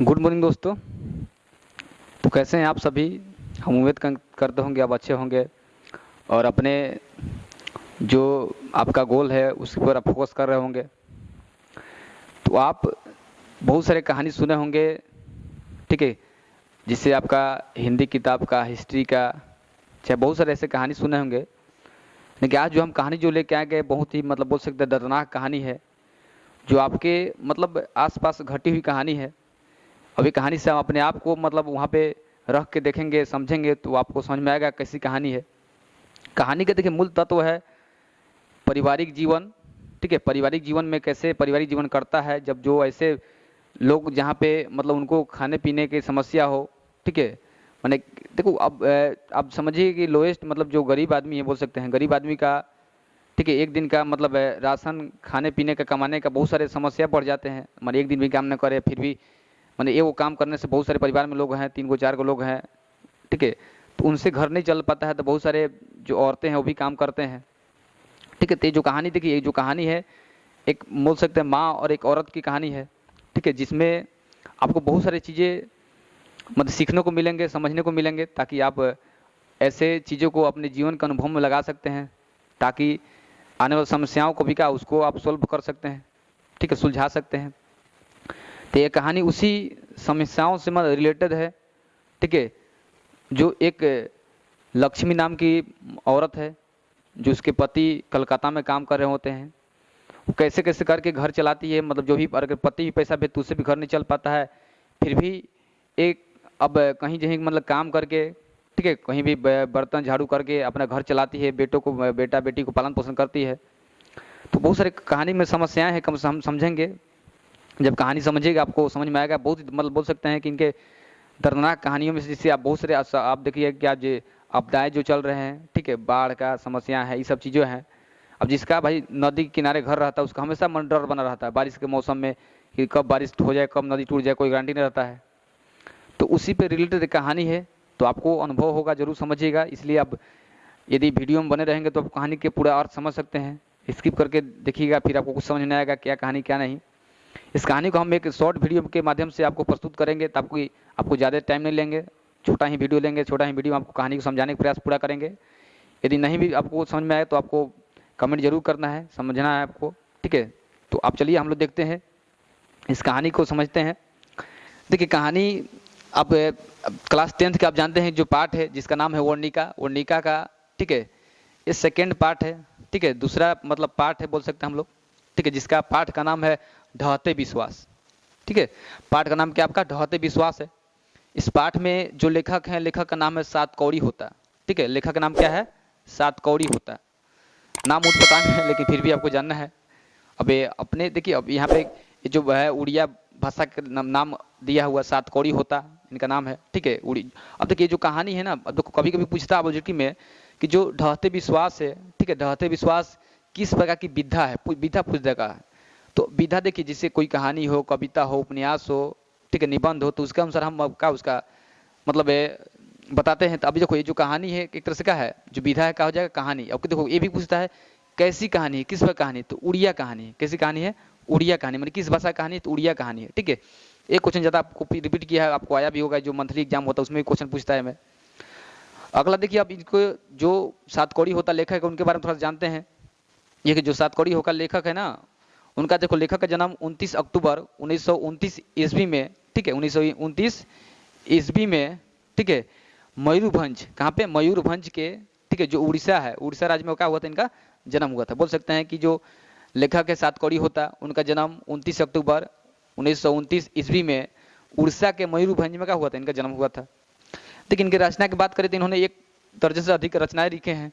Good morning दोस्तों। तो कैसे हैं आप सभी। हम उम्मीद करते होंगे आप अच्छे होंगे और अपने जो आपका गोल है उसके ऊपर आप फोकस कर रहे होंगे। तो आप बहुत सारे कहानी सुने होंगे, ठीक है, जिससे आपका हिंदी किताब का, हिस्ट्री का, चाहे बहुत सारे ऐसे कहानी सुने होंगे। लेकिन आज जो हम कहानी जो लेके आए गए बहुत ही बोल सकते हैं दर्दनाक कहानी है, जो आपके आसपास घटी हुई कहानी है। अभी कहानी से हम अपने आप को वहाँ पे रख के देखेंगे, समझेंगे तो आपको समझ में आएगा कैसी कहानी है। कहानी के देखिए मूल तत्व है पारिवारिक जीवन, ठीक है। पारिवारिक जीवन में कैसे पारिवारिक जीवन करता है जब जो ऐसे लोग जहाँ पे उनको खाने पीने की समस्या हो, ठीक है। मैंने देखो अब आप समझिए कि लोएस्ट जो गरीब आदमी है, बोल सकते हैं गरीब आदमी का, ठीक है, एक दिन का राशन खाने पीने का कमाने का बहुत सारे समस्या पड़ जाते हैं। मैंने एक दिन भी काम न करे फिर भी ये वो काम करने से बहुत सारे परिवार में लोग हैं, 3 को 4 को लोग हैं, ठीक है, तो उनसे घर नहीं चल पाता है। तो बहुत सारे जो औरतें हैं वो भी काम करते हैं, ठीक है। तो जो कहानी देखिए, जो कहानी है एक बोल सकते हैं माँ और एक औरत की कहानी है, ठीक है, जिसमें आपको बहुत सारी चीज़ें सीखने को मिलेंगे, समझने को मिलेंगे, ताकि आप ऐसे चीज़ों को अपने जीवन के अनुभव में लगा सकते हैं, ताकि आने वाली समस्याओं को भी उसको आप सोल्व कर सकते हैं, ठीक है, सुलझा सकते हैं। तो ये कहानी उसी समस्याओं से रिलेटेड है, ठीक है। जो एक लक्ष्मी नाम की औरत है, जो उसके पति कलकत्ता में काम कर रहे होते हैं। वो कैसे कैसे करके घर चलाती है, जो भी अगर पति भी पैसा भेज तो उससे भी घर नहीं चल पाता है। फिर भी एक अब कहीं जहीं काम करके, ठीक है, कहीं भी बर्तन झाड़ू करके अपना घर चलाती है, बेटा बेटी को पालन पोषण करती है। तो बहुत सारे कहानी में समस्याएं हैं, कम से हम समझेंगे। जब कहानी समझिएगा आपको समझ में आएगा। बहुत बोल सकते हैं कि इनके दर्दनाक कहानियों में से जिससे आप बहुत सारे आप देखिए कि आज आपदाएं जो चल रहे हैं, ठीक है, बाढ़ का समस्या है, ये सब चीज़ें हैं। अब जिसका भाई नदी के किनारे घर रहता है उसका हमेशा मन डर बना रहता है बारिश के मौसम में कि कब बारिश हो जाए, कब नदी टूट जाए, कोई गारंटी नहीं रहता है। तो उसी पे रिलेटेड कहानी है, तो आपको अनुभव होगा, जरूर समझिएगा। इसलिए अब यदि वीडियो में बने रहेंगे तो आप कहानी के पूरा अर्थ समझ सकते हैं। स्किप करके देखिएगा फिर आपको कुछ समझ नहीं आएगा क्या कहानी क्या नहीं। इस कहानी को हम एक शॉर्ट वीडियो के माध्यम से आपको प्रस्तुत करेंगे, तो आपको ज़्यादा टाइम नहीं लेंगे, छोटा ही वीडियो लेंगे, छोटा ही वीडियो में आपको कहानी को समझाने का प्रयास पूरा करेंगे। यदि नहीं भी आपको समझ में आए तो आपको कमेंट जरूर करना है, समझना है आपको, ठीक है। तो आप चलिए हम लोग देखते हैं, इस कहानी को समझते हैं। देखिए कहानी अब क्लास 10th के आप जानते हैं जो पार्ट है जिसका नाम है वर्णिका का, ठीक है, ये सेकेंड पार्ट है, ठीक है, दूसरा पार्ट है बोल सकते हैं हम लोग, ठीक है, जिसका पाठ का नाम है ढहते विश्वास, ठीक है। पाठ का नाम क्या आपका ढहते विश्वास है। इस पाठ में जो लेखक है, लेखक का नाम है सातकौड़ी होता, ठीक है, लेखक का नाम क्या है सातकौड़ी होता। नाम उठपटांग है लेकिन फिर भी आपको जानना है। अब अपने देखिए, अब यहाँ पे जो है उड़िया भाषा का नाम दिया हुआ सातकौड़ी होता इनका नाम है, ठीक है, उड़ी। अब देखिए जो कहानी है ना, अब देखो कभी कभी पूछता है ऑब्जेक्टिव में कि जो ढहते विश्वास है, ठीक है, ढहते विश्वास किस प्रकार की विधा है, विधा पूछ देगा है। तो विधा देखिए, जिससे कोई कहानी हो, कविता हो, उपन्यास हो, ठीक है, निबंध हो, तो उसके अनुसार हम का उसका बताते हैं। तो अभी देखो ये जो कहानी है एक तरह से क्या है, जो विधा है क्या हो जाएगा कहानी। अब देखो ये भी पूछता है कैसी कहानी है, किस पर कहानी, तो उड़िया कहानी है। कैसी कहानी है, उड़िया कहानी, किस भाषा की कहानी है, तो उड़िया कहानी है, ठीक है। एक क्वेश्चन ज़्यादा आपको रिपीट किया है, आपको आया भी होगा, जो मंथली एग्जाम होता है उसमें भी क्वेश्चन पूछता है मैं। अगला देखिए, अब इनको जो सातकौड़ी होता लेखक है उनके बारे में थोड़ा जानते हैं। ये जो सातकौड़ी होकर लेखक है ना, उनका देखो लेखक का जन्म 29 अक्टूबर 1929 ईस्वी में, ठीक है, 1929 ईस्वी में, ठीक है, मयूरभंज, कहाँ पे, मयूरभंज के, ठीक है, जो उड़ीसा है, उड़ीसा राज्य में क्या हुआ था, इनका जन्म हुआ था। बोल सकते हैं कि जो लेखक है सातकौड़ी होता, उनका जन्म 29 अक्टूबर 1929 ईस्वी में उड़ीसा के मयूरभंज में क्या हुआ था, इनका जन्म हुआ था। देखिए इनकी रचना की बात करें तो इन्होंने 1 दर्जन से अधिक रचनाएं लिखे हैं,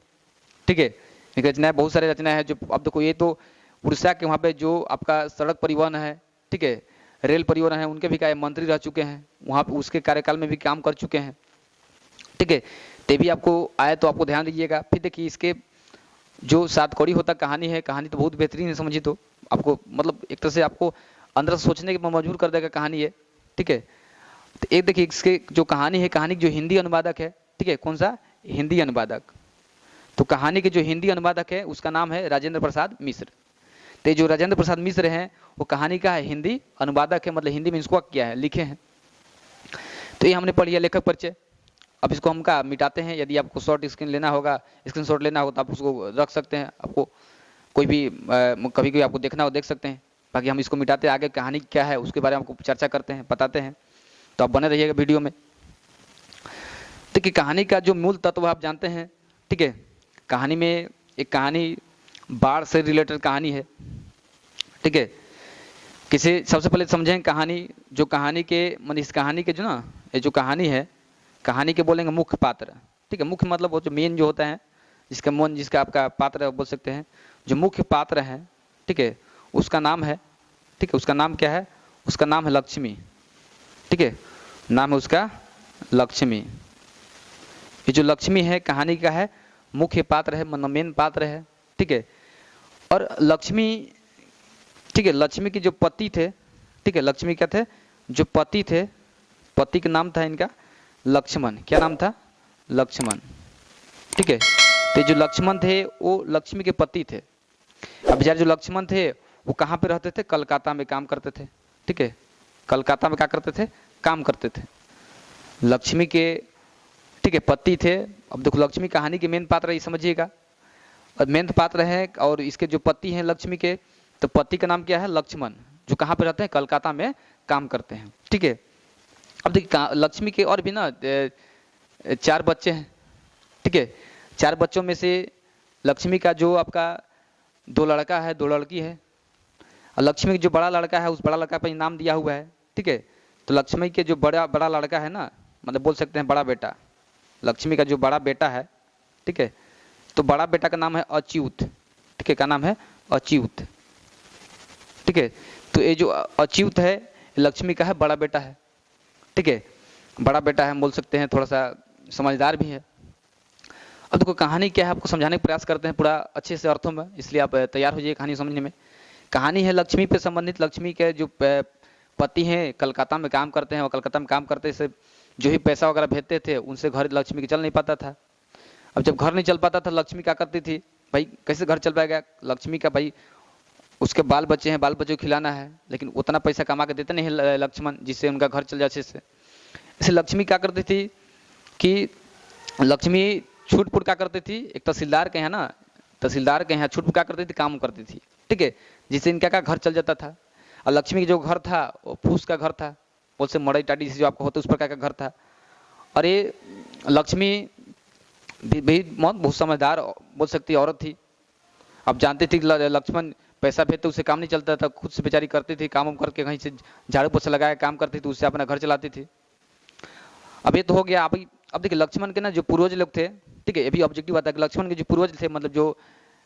ठीक है, इनकी रचनाएं बहुत सारी रचनाएं हैं। जो अब देखो ये तो उड़ीसा के वहाँ पे जो आपका सड़क परिवहन है, ठीक है, रेल परिवहन है, उनके भी क्या मंत्री रह चुके हैं वहाँ पे, उसके कार्यकाल में भी काम कर चुके हैं, ठीक है। ते भी आपको आए तो आपको ध्यान दीजिएगा। फिर देखिए इसके जो सातकौड़ी होता कहानी है, कहानी तो बहुत बेहतरीन है, समझिए तो आपको एक तरह से आपको अंदर से सोचने के मजबूर कर देगा कहानी है, ठीक है। तो एक देखिए इसके जो कहानी है, कहानी जो हिंदी अनुवादक है, ठीक है, कौन सा हिंदी अनुवादक, तो कहानी के जो हिंदी अनुवादक है उसका नाम है राजेंद्र प्रसाद मिश्र। तो जो राजेंद्र प्रसाद मिश्र हैं वो कहानी का है हिंदी अनुवादक है, हिंदी में इसको किया है, लिखे हैं, तो ये हमने पढ़ लिया लेखक परिचय। अब इसको हम क्या मिटाते हैं। यदि आपको शॉर्ट स्क्रीन लेना होगा, स्क्रीनशॉट लेना होगा, तो आप उसको रख सकते हैं। आपको कोई भी कभी कभी आपको देखना हो देख सकते हैं। बाकी हम इसको मिटाते हैं, आगे कहानी क्या है उसके बारे में आपको चर्चा करते हैं, बताते हैं। तो आप बने रहिएगा वीडियो में। देखिए कहानी का जो मूल तत्व आप जानते हैं, ठीक है। कहानी में एक कहानी बाढ़ से रिलेटेड कहानी है, ठीक है। किसी सबसे पहले समझें कहानी, जो कहानी के इस कहानी के जो ना ये जो कहानी है, कहानी के बोलेंगे मुख्य पात्र, ठीक है। मुख्य मतलब वो जो मेन जो होता है, जिसका आपका पात्र बोल सकते हैं, जो मुख्य पात्र है, ठीक है, उसका नाम है, ठीक है, उसका नाम क्या है, उसका नाम है लक्ष्मी, ठीक है, नाम है उसका लक्ष्मी। ये जो लक्ष्मी है कहानी का है मुख्य पात्र है, मतलब मेन पात्र है, ठीक है। और लक्ष्मी, ठीक है, लक्ष्मी के जो पति थे, ठीक है, लक्ष्मी क्या थे, जो पति थे, पति का नाम था इनका लक्ष्मण। क्या नाम था, लक्ष्मण, ठीक है। तो जो लक्ष्मण थे वो लक्ष्मी के पति थे। अब बेचारे जो लक्ष्मण थे वो कहाँ पे रहते थे, कलकत्ता में काम करते थे, ठीक है। कलकत्ता में क्या करते थे, काम करते थे। लक्ष्मी के, ठीक है, पति थे। अब देखो लक्ष्मी कहानी के मेन पात्र है, ये समझिएगा, और मेन पात्र है। और इसके जो पति हैं लक्ष्मी के, तो पति का नाम क्या है, लक्ष्मण, जो कहाँ पे रहते हैं, कलकत्ता में काम करते हैं, ठीक है। अब देखिए लक्ष्मी के और भी ना 4 बच्चे हैं, ठीक है। 4 बच्चों में से लक्ष्मी का जो आपका 2 लड़का है, 2 लड़की है। और लक्ष्मी का जो बड़ा लड़का है, उस बड़ा लड़का पर नाम दिया हुआ है, ठीक है। तो लक्ष्मी के जो बड़ा लड़का है ना, मतलब बोल सकते हैं बड़ा बेटा, लक्ष्मी का जो बड़ा बेटा है, ठीक है, तो बड़ा बेटा का नाम है अच्युत, ठीक है, क्या नाम है, अच्युत, ठीक है। तो ये जो अच्युत है लक्ष्मी का है बड़ा बेटा है, ठीक है, बड़ा बेटा है, बोल सकते हैं थोड़ा सा समझदार भी है। अब देखो कहानी क्या है आपको समझाने का प्रयास करते हैं पूरा अच्छे से अर्थों में, इसलिए आप तैयार हो जाइए कहानी समझने में। कहानी है लक्ष्मी पे संबंधित। लक्ष्मी के जो पति हैं कलकत्ता में काम करते हैं, और कलकत्ता में काम करते से जो ही पैसा वगैरह भेजते थे उनसे घर लक्ष्मी के चल नहीं पाता था। अब जब घर नहीं चल पाता था, लक्ष्मी क्या करती थी, भाई कैसे घर चल पाएगा लक्ष्मी का, भाई उसके बाल बच्चे हैं, बाल बच्चों को खिलाना है, लेकिन उतना पैसा कमा के देते नहीं है लक्ष्मण जिससे उनका घर चल जाए अच्छे से। इसे लक्ष्मी क्या करती थी कि लक्ष्मी छूट-फूट क्या करती थी, एक तहसीलदार के यहाँ ना, तहसीलदार के यहाँ छूट-फूट क्या करती थी, काम करती थी, ठीक है, जिससे इनका का घर चल जाता था। और लक्ष्मी का जो घर था वो फूस का घर था, बोल से मड़ई टाटी जो आपको होता है उस प्रकार का घर था। और ये लक्ष्मी भी बहुत समझदार बोल सकती औरत थी। अब जानती थी लक्ष्मण पैसा भेजते उससे काम नहीं चलता था, खुद से बेचारी करती थी, काम करके कहीं से झाड़ू पोछा लगाया काम करती थी, उससे अपना घर चलाती थी। अब ये तो हो गया। अब देखिए लक्ष्मण के ना जो पूर्वज लोग थे, ठीक है, ये भी ऑब्जेक्टिव आता है कि लक्ष्मण के जो पूर्वज थे, मतलब जो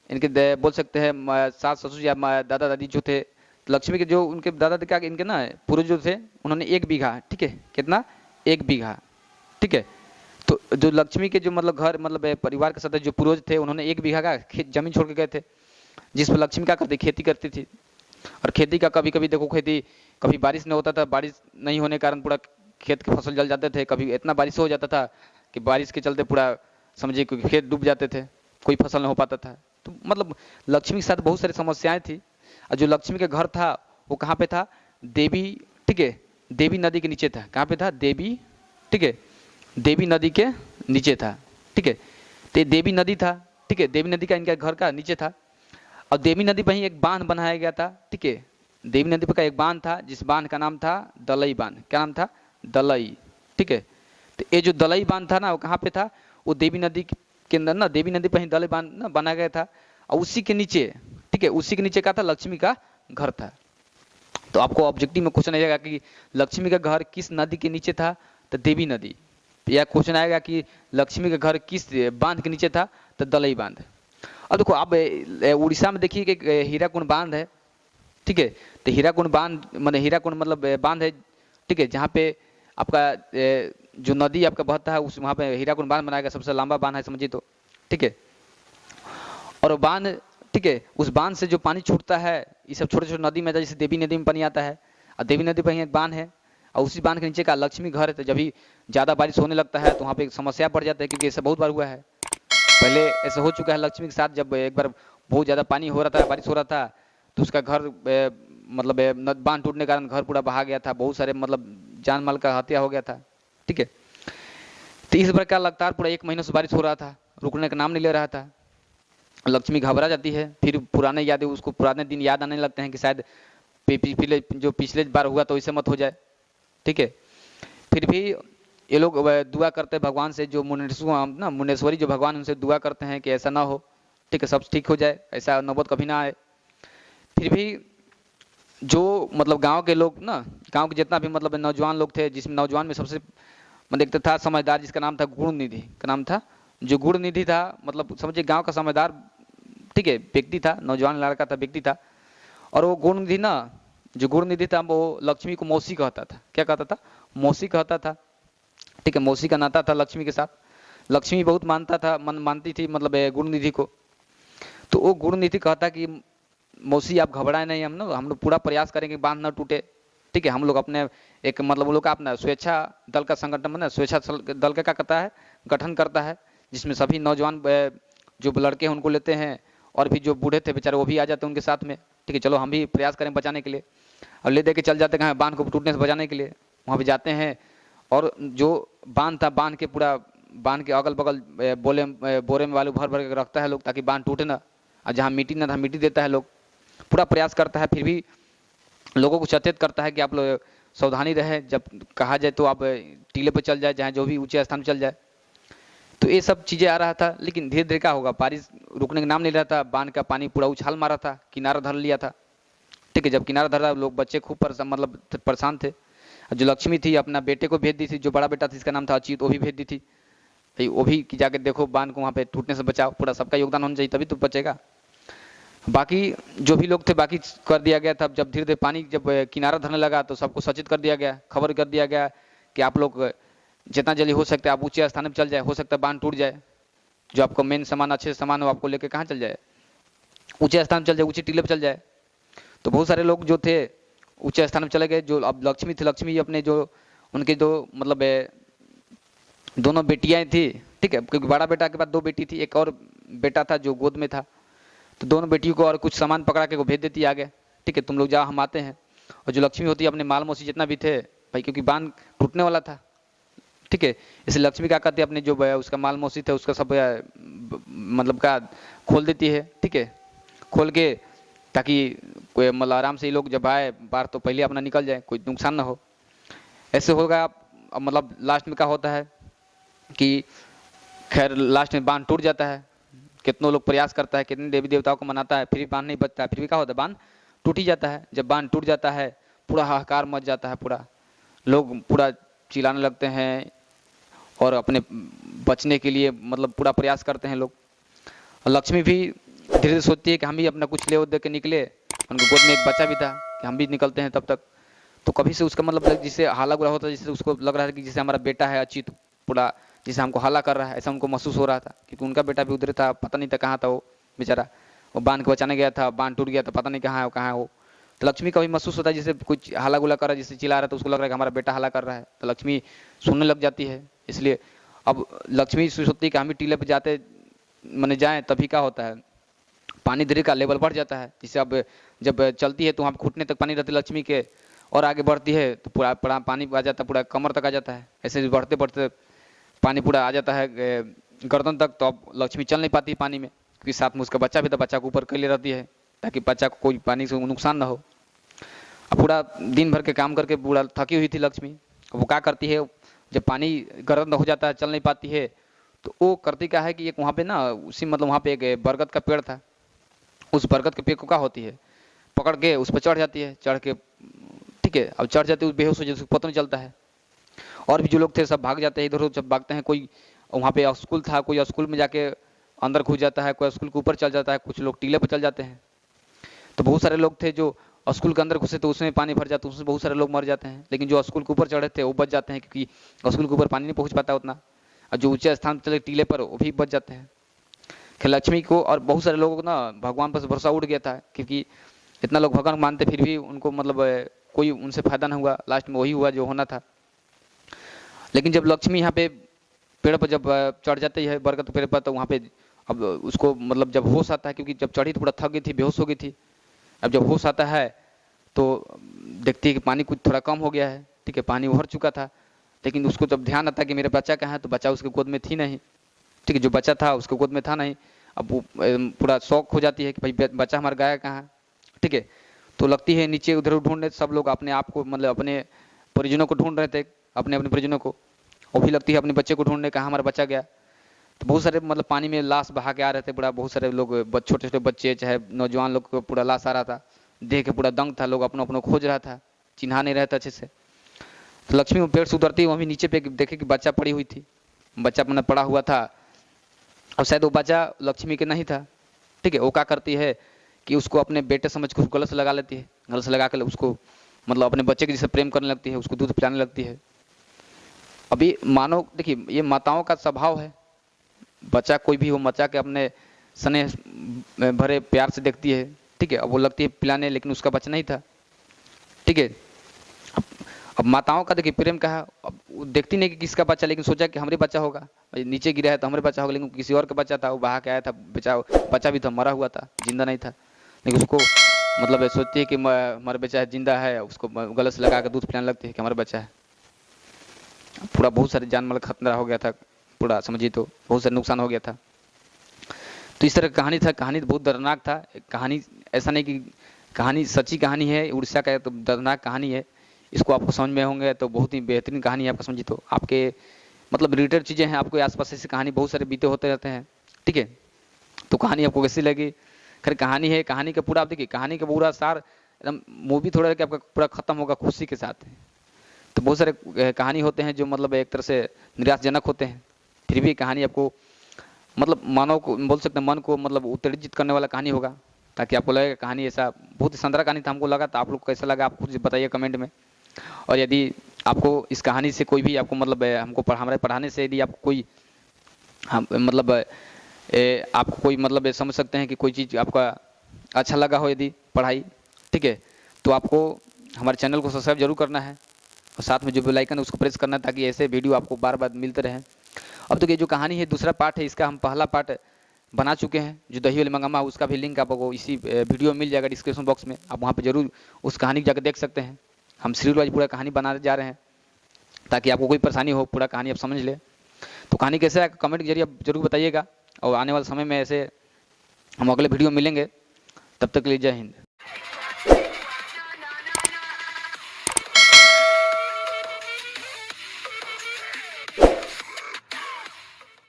इनके बोल सकते हैं सास ससुर या दादा दादी जो थे, लक्ष्मी के जो उनके दादा क्या इनके ना पूर्वज जो थे उन्होंने 1 बीघा, ठीक है, कितना 1 बीघा, ठीक है। तो जो लक्ष्मी के जो मतलब घर मतलब परिवार के सदस्य जो पूर्वज थे उन्होंने 1 बीघा का जमीन छोड़ के गए थे, जिस पर लक्ष्मी क्या करती, खेती करती थी। और खेती का कभी कभी देखो, खेती कभी बारिश नहीं होता था, बारिश नहीं होने के कारण पूरा खेत की फसल जल जाते थे, कभी इतना बारिश हो जाता था कि बारिश के चलते पूरा समझिए खेत डूब जाते थे, कोई फसल नहीं हो पाता था। तो मतलब लक्ष्मी के साथ बहुत सारी समस्याएं थी। और जो लक्ष्मी का घर था वो कहाँ पे था, देवी, ठीक है, देवी नदी के नीचे था। कहाँ पे था, देवी, ठीक है, देवी नदी के नीचे था, ठीक है। तो देवी नदी था, ठीक है, देवी नदी का इनका घर का नीचे था। और देवी नदी पर ही एक बांध बनाया गया था, ठीक है, देवी नदी पर का एक बांध था जिस बांध का नाम था दलई बांध। क्या नाम था, दलई, ठीक है। तो ये जो दलई बांध था ना वो कहाँ पे था, वो देवी नदी के अंदर ना, देवी नदी पर ही दलई बांध ना बनाया गया था। और उसी के नीचे, ठीक है, उसी के नीचे क्या था, लक्ष्मी का घर था। तो आपको ऑब्जेक्टिव में क्वेश्चन आएगा कि लक्ष्मी का घर किस नदी के नीचे था, तो देवी नदी। या क्वेश्चन आएगा कि लक्ष्मी का घर किस बांध के नीचे था, तो दलई बांध। अब देखो आप उड़ीसा में देखिए कि हीराकुंड बांध है, ठीक है। तो हीराकुंड बांध मतलब हीराकुंड मतलब बांध है, ठीक है, जहाँ पे आपका जो नदी आपका बहता है उस वहाँ पे हीराकुंड बांध बनाया गया, सबसे लंबा बांध है समझिए तो, ठीक है। और बांध, ठीक है, उस बांध से जो पानी छूटता है ये सब छोटे छोटे नदी में, जैसे देवी नदी में पानी आता है, और देवी नदी पर ही एक बांध है, और उसी बांध के नीचे का लक्ष्मी घर है। तो जब भी ज़्यादा बारिश होने लगता है तो वहाँ पे एक समस्या बढ़ जाता है, क्योंकि ऐसा बहुत बार हुआ है, पहले ऐसा हो चुका है लक्ष्मी के साथ। जब एक बार बहुत ज़्यादा पानी हो रहा था, बारिश हो रहा था, तो उसका घर मतलब बांध टूटने के कारण घर पूरा बहा गया था, बहुत सारे मतलब जान माल का हत्या हो गया था, ठीक है। तो इस प्रकार लगातार पूरा 1 महीने से बारिश हो रहा था, रुकने का नाम नहीं ले रहा था। लक्ष्मी घबरा जाती है, फिर पुराने यादें उसको पुराने दिन याद आने लगते हैं कि शायद पिछले बार हुआ तो ऐसे मत हो जाए, ठीक है। फिर भी ये लोग दुआ करते हैं भगवान से, जो मुनेश्वरी जो भगवान, उनसे दुआ करते हैं कि ऐसा ना हो, ठीक है, सब ठीक हो जाए, ऐसा नौबत कभी ना आए। फिर भी जो मतलब गांव के लोग ना, गांव के जितना भी मतलब नौजवान लोग थे, जिसमें नौजवान में सबसे मैं देखता था समझदार, जिसका नाम था गुणनिधि का नाम था, जो गुणनिधि था, मतलब समझिए गांव का समझदार, ठीक है, व्यक्ति था, नौजवान लड़का था, व्यक्ति था। और वो गुणनिधि ना, जो गुणनिधि था, वो लक्ष्मी को मौसी कहता था। क्या कहता था? मौसी कहता था, ठीक है। मौसी का नाता था लक्ष्मी के साथ। लक्ष्मी बहुत मानती थी मतलब गुणनिधि को। तो वो गुणनिधि कहता कि मौसी आप घबराए नहीं, हम लोग पूरा प्रयास करेंगे बांध न टूटे, ठीक है। हम लोग अपने एक मतलब उन लोग का अपना स्वेच्छा दल का संगठन बना, स्वेच्छा दल का क्या करता है, गठन करता है, जिसमें सभी नौजवान जो लड़के हैं उनको लेते हैं, और भी जो बूढ़े थे बेचारे वो भी आ जाते हैं उनके साथ में, ठीक है। चलो हम भी प्रयास करें बचाने के लिए, और ले दे के चल जाते हैं बांध को टूटने से बचाने के लिए। वहाँ पे जाते हैं, और जो बांध था, बांध के अगल बगल बोरे में वाले भर भर के रखता है लोग, ताकि बांध टूटे ना, और जहाँ मिट्टी ना था मिट्टी देता है लोग, पूरा प्रयास करता है। फिर भी लोगों को सचेत करता है कि आप लोग सावधानी रहे, जब कहा जाए तो आप टीले पर चल जाए, जहाँ जो भी ऊंचे स्थान पर चल जाए। तो ये सब चीज़ें आ रहा था, लेकिन धीरे धीरे क्या होगा, बारिश रुकने का नाम नहीं रहा था, बांध का पानी पूरा उछाल मारा था, किनारा धर लिया था, ठीक है। जब किनारा धर रहा, लोग बच्चे खूब मतलब परेशान थे। जो लक्ष्मी थी अपना बेटे को भेज दी थी, जो बड़ा बेटा था, इसका नाम था अचित, वो भी भेज दी थी भाई, वो भी कि जाके देखो बांध को वहाँ पे टूटने से बचाओ, पूरा सबका योगदान होना चाहिए तभी तो बचेगा। बाकी जो भी लोग थे बाकी कर दिया गया था। जब धीरे धीरे पानी जब किनारा धरने लगा तो सबको सचेत कर दिया गया, खबर कर दिया गया कि आप लोग जितना जल्दी हो सकता है आप ऊंचे स्थान पर चल जाए, हो सकता है बांध टूट जाए, जो आपको मेन सामान अच्छे सामान हो आपको लेके कहाँ चल जाए, ऊंचे स्थान पर चल जाए, ऊंचे टीले पर चल जाए। तो बहुत सारे लोग जो थे ऊंचे स्थान पर चले गए। जो अब लक्ष्मी थी, लक्ष्मी अपने जो उनके जो मतलब दोनों बेटियां थी, ठीक है, क्योंकि बड़ा बेटा के बाद 2 बेटी थी, एक और बेटा था जो गोद में था। तो दोनों बेटियों को और कुछ सामान पकड़ा के वो भेज देती आगे, ठीक है, तुम लोग जाओ हम आते हैं। और जो लक्ष्मी होती है अपने माल मौसी जितना भी थे भाई, क्योंकि बांध टूटने वाला था, ठीक है, इसलिए लक्ष्मी क्या करती है, अपने जो उसका माल मौसी थे उसका सब मतलब का खोल देती है, ठीक है, खोल के, ताकि कोई मतलब आराम से ये लोग जब आए बाहर तो पहले अपना निकल जाए, कोई नुकसान ना हो। ऐसे होगा। अब मतलब लास्ट में क्या होता है कि खैर लास्ट में बांध टूट जाता है। कितनों लोग प्रयास करता है, कितने देवी देवताओं को मनाता है, फिर भी बांध नहीं बचता है, फिर भी क्या होता है, बांध टूट ही जाता है। जब बांध टूट जाता है पूरा हाहाकार मच जाता है, पूरा लोग पूरा चिल्लाने लगते हैं, और अपने बचने के लिए मतलब पूरा प्रयास करते हैं लोग। और लक्ष्मी भी धीरे धीरे सोचती है कि हम भी अपना कुछ ले दे के निकले। उनके गोद में एक बच्चा भी था कि हम भी निकलते हैं तब तक। तो कभी से उसका मतलब जिससे हाला गुला होता है, जिससे उसको लग रहा था कि जैसे हमारा बेटा है अचित, पूरा जिसे हमको हल्ला कर रहा है, ऐसा उनको महसूस हो रहा था, क्योंकि उनका बेटा भी उधर था, पता नहीं था कहाँ था वो बेचारा, वो बांध के बचाने गया था, बांध टूट गया था, पता नहीं कहाँ है वो। तो लक्ष्मी का भी महसूस होता है जैसे कुछ हल्ला गुला कर रहा है, जिससे चिल्ला रहा है, तो उसको लग रहा है कि हमारा बेटा हल्ला कर रहा है, तो लक्ष्मी सुनने लग जाती है। इसलिए अब लक्ष्मी सोचती है कि हम भी टीले पर जाते मैंने जाएँ, तभी क्या होता है, पानी धीरे का लेवल बढ़ जाता है, जिससे अब जब चलती है तो वहाँ पर घुटने तक पानी रहती है लक्ष्मी के, और आगे बढ़ती है तो पूरा पानी आ जाता है, पूरा कमर तक आ जाता है। ऐसे बढ़ते बढ़ते पानी पूरा आ जाता है गर्दन तक। तो अब लक्ष्मी चल नहीं पाती पानी में, क्योंकि साथ में उसका बच्चा भी था, बच्चा को ऊपर कर ले रहती है ताकि बच्चा को कोई पानी से नुकसान ना हो। अब पूरा दिन भर के काम करके पूरा थकी हुई थी लक्ष्मी। वो क्या करती है, जब पानी गर्दन हो जाता है, चल नहीं पाती है, तो वो करती क्या है कि एक वहाँ पे ना उसी मतलब वहाँ पे एक बरगद का पेड़ था, उस बरगद के पेड़ को क्या होती है, पकड़ के उस पर चढ़ जाती है, चढ़ के, ठीक है, अब चढ़ जाती है, बेहोश हो जाती है, पता नहीं चलता है। और भी जो लोग थे सब भाग जाते हैं इधर उधर, जब भागते हैं, कोई वहाँ पे स्कूल था, कोई स्कूल में जाके अंदर घुस जाता है, कोई स्कूल के ऊपर चल जाता है, कुछ लोग टीले पर चल जाते हैं। तो बहुत सारे लोग थे जो स्कूल के अंदर घुसे तो उसमें पानी भर जाता है, उसमें बहुत सारे लोग मर जाते हैं। लेकिन जो स्कूल के ऊपर चढ़े थे वो बच जाते हैं, क्योंकि स्कूल के ऊपर पानी नहीं पहुँच पाता उतना, और जो ऊंचे स्थान चले टीले पर वो भी बच जाते हैं। कि लक्ष्मी को और बहुत सारे लोगों को ना भगवान पर भरोसा उठ गया था, क्योंकि इतना लोग भगवान मानते फिर भी उनको मतलब कोई उनसे फायदा नहीं हुआ। लास्ट में वही हुआ जो होना था। लेकिन जब लक्ष्मी यहाँ पे पेड़ पर जब चढ़ जाती है बरगद पेड़ पर, तो वहाँ पे अब उसको मतलब जब होश आता है, क्योंकि जब चढ़ी तो पूरा थक गई थी, बेहोश हो गई थी। अब जब होश आता है तो देखती है कि पानी कुछ थोड़ा कम हो गया है, ठीक है, पानी भर चुका था। लेकिन उसको जब ध्यान आता कि मेरा बच्चा कहाँ है, तो बच्चा उसके गोद में थी नहीं, ठीक है, जो बच्चा था उसके गोद में था नहीं। अब वो पूरा शौक हो जाती है कि भाई बच्चा हमारा गाया कहाँ है, ठीक है। तो लगती है नीचे उधर ढूंढने, सब लोग अपने आप को मतलब अपने परिजनों को ढूंढ रहे थे, अपने अपने परिजनों को, वो भी लगती है अपने बच्चे को ढूंढने, कहाँ हमारा बच्चा गया। तो बहुत सारे मतलब पानी में लाश बहा के आ रहे थे, बड़ा बहुत सारे लोग, छोटे छोटे बच्चे चाहे नौजवान लोग को पूरा लाश आ रहा था, देख के पूरा दंग था, लोग अपनों अपनों खोज रहा था, चिन्हा नहीं रहा था अच्छे से। तो लक्ष्मी वो पेड़ से उतरती वहीं नीचे पे देखे कि बच्चा पड़ी हुई थी, बच्चा अपना पड़ा हुआ था, और शायद वो बच्चा लक्ष्मी के नहीं था, ठीक है। वो क्या करती है कि उसको अपने बेटे समझ के गले से लगा लेती है, गले से लगा कर उसको मतलब अपने बच्चे के जैसे प्रेम करने लगती है, उसको दूध पिलाने लगती है। अभी मानो देखिए ये माताओं का स्वभाव है, बच्चा कोई भी हो, बच्चा के अपने स्नेह भरे प्यार से देखती है, ठीक है। अब वो लगती है पिलाने, लेकिन उसका बच्चा नहीं था, ठीक है। अब माताओं का देखिए प्रेम का है, अब वो देखती नहीं कि किसका बच्चा, लेकिन सोचा कि हमारे बच्चा होगा, नीचे गिरा है तो हमारे बच्चा होगा, लेकिन किसी और का बच्चा था, वो बहा के आया था, बच्चा भी था, मरा हुआ था, जिंदा नहीं था। लेकिन उसको मतलब सोचती है कि हमारा बच्चा है, जिंदा है, उसको गले से लगा कर दूध पिलाने लगती है कि हमारा बच्चा है। पूरा बहुत सारे जान माल खतरा हो गया था, पूरा समझिए तो बहुत सारा नुकसान हो गया था। तो इस तरह का कहानी था, कहानी बहुत दर्दनाक था। कहानी ऐसा नहीं कि कहानी सच्ची कहानी है, उड़ीसा का तो दर्दनाक कहानी है, इसको आपको समझ में होंगे तो बहुत ही बेहतरीन कहानी है आपको समझिए तो। आपके मतलब रिलेटेड चीज़ें हैं, आपके आसपास ऐसी कहानी बहुत सारे बीते होते रहते हैं, ठीक है। तो कहानी आपको कैसी लगी? खैर कहानी है, कहानी का पूरा आप देखिए, कहानी का पूरा सार एकदम मूवी थोड़ा कि आपका पूरा खत्म होगा खुशी के साथ। तो बहुत सारे कहानी होते हैं जो मतलब एक तरह से निराशजनक होते हैं, फिर भी कहानी आपको मतलब मानव को बोल सकते हैं मन को मतलब उत्तेजित करने वाला कहानी होगा, ताकि आपको लगेगा कहानी ऐसा बहुत ही शानदार कहानी था हमको लगा। तो आप लोग को कैसा लगा आप कुछ बताइए कमेंट में। और यदि आपको इस कहानी से कोई भी आपको मतलब हमको हमारे पढ़ाने से यदि आपको कोई हम मतलब आपको कोई मतलब समझ सकते हैं कि कोई चीज़ आपका अच्छा लगा हो यदि पढ़ाई, ठीक है, तो आपको हमारे चैनल को सब्सक्राइब जरूर करना है, और साथ में जो बेल आइकन है उसको प्रेस करना है, ताकि ऐसे वीडियो आपको बार बार मिलते रहें। अब तो ये जो कहानी है दूसरा पार्ट है, इसका हम पहला पार्ट बना चुके हैं, जो दही वाली मंगम्मा, उसका भी लिंक आपको इसी वीडियो में मिल जाएगा डिस्क्रिप्शन बॉक्स में, आप वहाँ पे जरूर उस कहानी को जाकर देख सकते हैं। हम सीरियल वाइज पूरा कहानी बनाने जा रहे हैं, ताकि आपको कोई परेशानी हो पूरा कहानी आप समझ ले। तो कहानी कैसे है कमेंट के जरिए आप जरूर बताइएगा, और आने वाले समय में ऐसे हम अगले वीडियो में मिलेंगे। तब तक के लिए जय हिंद।